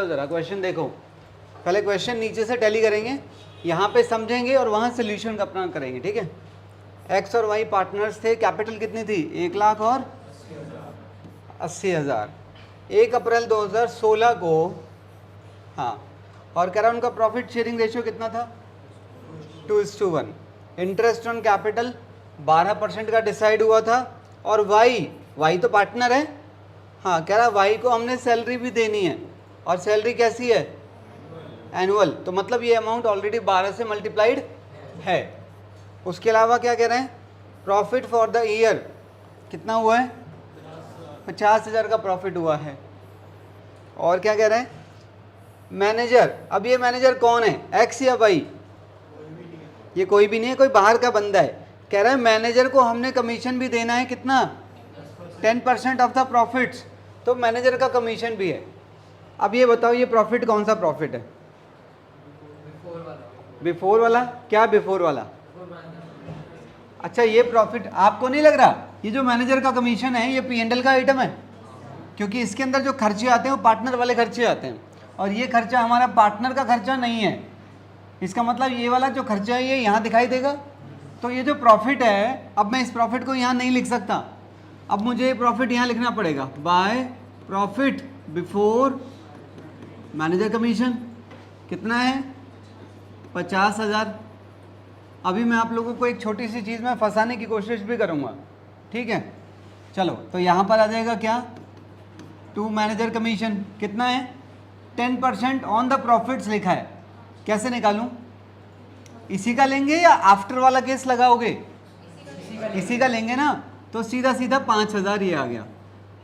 चलो ज़रा क्वेश्चन देखो, पहले क्वेश्चन नीचे से टैली करेंगे, यहाँ पे समझेंगे और वहाँ सोल्यूशन का अपना करेंगे, ठीक है। एक्स और वाई पार्टनर्स थे, कैपिटल कितनी थी 1 लाख और 80,000। 1 अप्रैल 2016 को, हाँ, और कह रहा उनका प्रॉफिट शेयरिंग रेशियो कितना था 2:1। इंटरेस्ट ऑन कैपिटल 12% का डिसाइड हुआ था, और वाई तो पार्टनर है, हाँ, कह रहा वाई को हमने सैलरी भी देनी है, और सैलरी कैसी है एनुअल, तो मतलब ये अमाउंट ऑलरेडी 12 से मल्टीप्लाइड है। उसके अलावा क्या कह रहे हैं, प्रॉफिट फॉर द ईयर कितना हुआ है 50,000 का प्रॉफिट हुआ है। और क्या कह रहे हैं, मैनेजर, अब ये मैनेजर कौन है, एक्स या वाई, ये कोई भी नहीं है, कोई बाहर का बंदा है। कह रहे हैं मैनेजर को हमने कमीशन भी देना है, कितना 10% ऑफ द प्रॉफिट्स, तो मैनेजर का कमीशन भी है। अब ये बताओ ये प्रॉफिट कौन सा प्रॉफिट है, बिफोर वाला, क्या बिफोर वाला, अच्छा ये प्रॉफिट आपको नहीं लग रहा, ये जो मैनेजर का कमीशन है ये P&L का आइटम है, क्योंकि इसके अंदर जो खर्चे आते हैं वो पार्टनर वाले खर्चे आते हैं, और ये खर्चा हमारा पार्टनर का खर्चा नहीं है। इसका मतलब ये वाला जो खर्चा है ये यहाँ दिखाई देगा। तो ये जो प्रॉफिट है, अब मैं इस प्रॉफिट को यहाँ नहीं लिख सकता, अब मुझे ये प्रॉफिट यहाँ लिखना पड़ेगा, by profit before manager commission कितना है 50,000। अभी मैं आप लोगों को एक छोटी सी चीज़ में फंसाने की कोशिश भी करूँगा, ठीक है। चलो तो यहाँ पर आ जाएगा क्या, टू मैनेजर कमीशन कितना है 10% ऑन द प्रॉफिट्स लिखा है, कैसे निकालूं, इसी का लेंगे या आफ्टर वाला केस लगाओगे, इसी का लेंगे ना, तो सीधा सीधा 5,000 ये आ गया,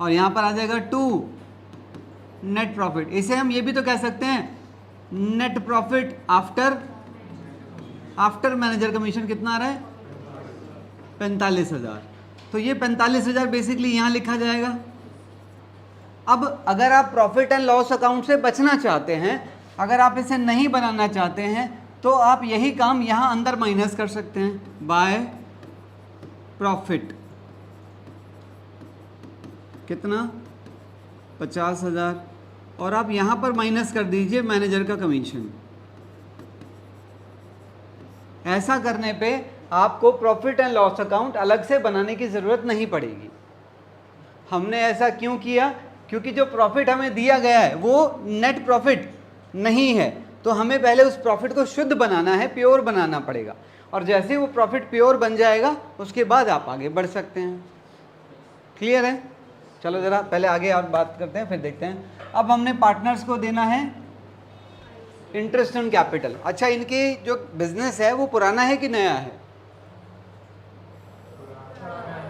और यहाँ पर आ जाएगा टू नेट प्रॉफिट। इसे हम ये भी तो कह सकते हैं net profit after manager commission कितना आ रहा है 45,000। तो ये 45,000 बेसिकली यहाँ लिखा जाएगा। अब अगर आप प्रॉफिट एंड लॉस अकाउंट से बचना चाहते हैं, अगर आप इसे नहीं बनाना चाहते हैं, तो आप यही काम यहाँ अंदर माइनस कर सकते हैं, बाय प्रॉफिट कितना 50,000, और आप यहाँ पर माइनस कर दीजिए मैनेजर का कमीशन। ऐसा करने पे आपको प्रॉफिट एंड लॉस अकाउंट अलग से बनाने की ज़रूरत नहीं पड़ेगी। हमने ऐसा क्यों किया, क्योंकि जो प्रॉफिट हमें दिया गया है वो नेट प्रॉफिट नहीं है, तो हमें पहले उस प्रॉफिट को शुद्ध बनाना है, प्योर बनाना पड़ेगा, और जैसे वो प्रॉफिट प्योर बन जाएगा उसके बाद आप आगे बढ़ सकते हैं। क्लियर है, चलो ज़रा पहले आगे आप बात करते हैं फिर देखते हैं। अब हमने पार्टनर्स को देना है इंटरेस्ट ऑन कैपिटल। अच्छा, इनकी जो बिजनेस है वो पुराना है कि नया है,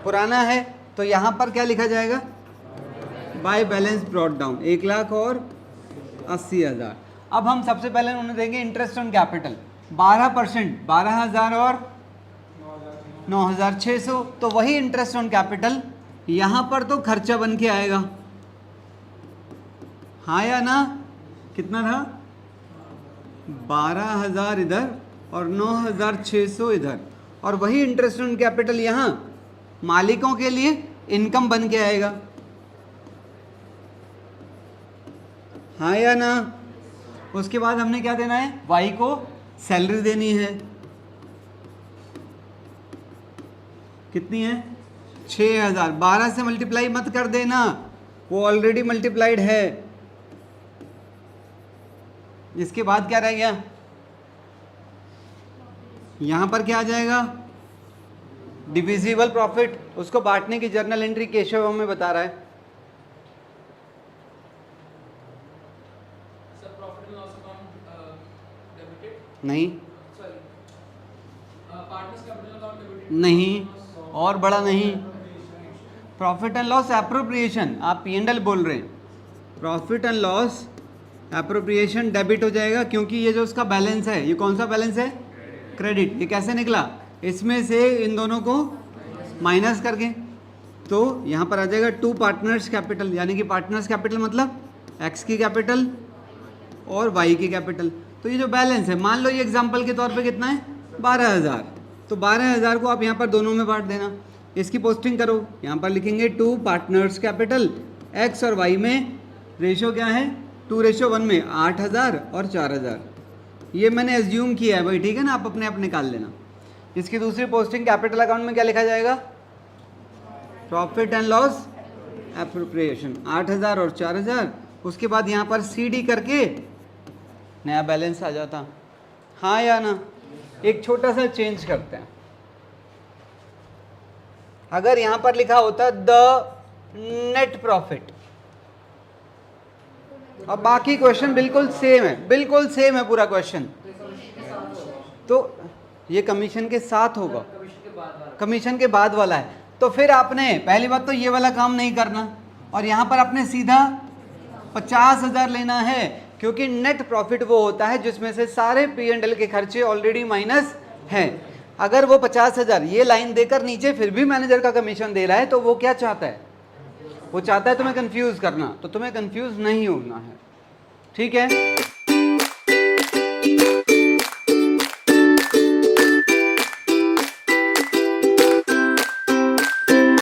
पुराना है, तो यहाँ पर क्या लिखा जाएगा, by balance brought down 1 lakh और 80,000। अब हम सबसे पहले उन्हें देंगे इंटरेस्ट ऑन कैपिटल 12%, 12,000 और 9,600, तो वही इंटरेस्ट ऑन कैपिटल यहाँ पर तो खर्चा बन के आएगा, हाँ या ना, कितना था 12,000 इधर और 9,600 इधर, और वही इंटरेस्ट ऑन कैपिटल यहाँ मालिकों के लिए इनकम बन के आएगा, हाँ या ना। उसके बाद हमने क्या देना है, वाई को सैलरी देनी है, कितनी है 6,000। 12 से मल्टीप्लाई मत कर देना, वो ऑलरेडी मल्टीप्लाइड है। इसके बाद क्या रह गया, यहां पर क्या आ जाएगा, डिविजिबल प्रॉफिट, उसको बांटने की जर्नल एंट्री केशव हमें बता रहा है। नहीं नहीं, और बड़ा नहीं, प्रॉफिट एंड लॉस एप्रोप्रिएशन, आप P&L बोल रहे हैं, profit and loss appropriation debit हो जाएगा, क्योंकि ये जो उसका बैलेंस है, ये कौन सा बैलेंस है, क्रेडिट। ये कैसे निकला, इसमें से इन दोनों को माइनस करके, तो यहाँ पर आ जाएगा टू पार्टनर्स कैपिटल, यानी कि पार्टनर्स कैपिटल मतलब एक्स की कैपिटल और वाई की कैपिटल। तो ये जो बैलेंस है, मान लो ये एग्जांपल के तौर पे कितना है 12,000, तो 12,000 को आप यहाँ पर दोनों में बांट देना। इसकी पोस्टिंग करो, यहाँ पर लिखेंगे टू पार्टनर्स कैपिटल, एक्स और वाई में रेशियो क्या है 2:1 में 8,000 और 4,000, ये मैंने एज्यूम किया है भाई, ठीक है ना, आप अपने आप निकाल लेना। इसकी दूसरी पोस्टिंग कैपिटल अकाउंट में क्या लिखा जाएगा, प्रॉफिट एंड लॉस एप्रोप्रिएशन, 8,000 और 4,000। उसके बाद यहाँ पर CD करके नया बैलेंस आ जाता, हाँ या ना। एक छोटा सा चेंज करते हैं, अगर यहाँ पर लिखा होता द नेट प्रॉफिट, और बाकी क्वेश्चन बिल्कुल सेम है, बिल्कुल सेम है पूरा क्वेश्चन, तो ये कमीशन के साथ होगा, कमीशन के बाद वाला है। तो फिर आपने पहली बात तो ये वाला काम नहीं करना, और यहाँ पर आपने सीधा 50,000 लेना है, क्योंकि नेट प्रॉफिट वो होता है जिसमें से सारे P&L के खर्चे ऑलरेडी माइनस हैं। अगर वो 50,000 ये लाइन देकर नीचे फिर भी मैनेजर का कमीशन दे रहा है, तो वो क्या चाहता है, वो चाहता है तुम्हें कंफ्यूज करना, तो तुम्हें कंफ्यूज नहीं होना है, ठीक है।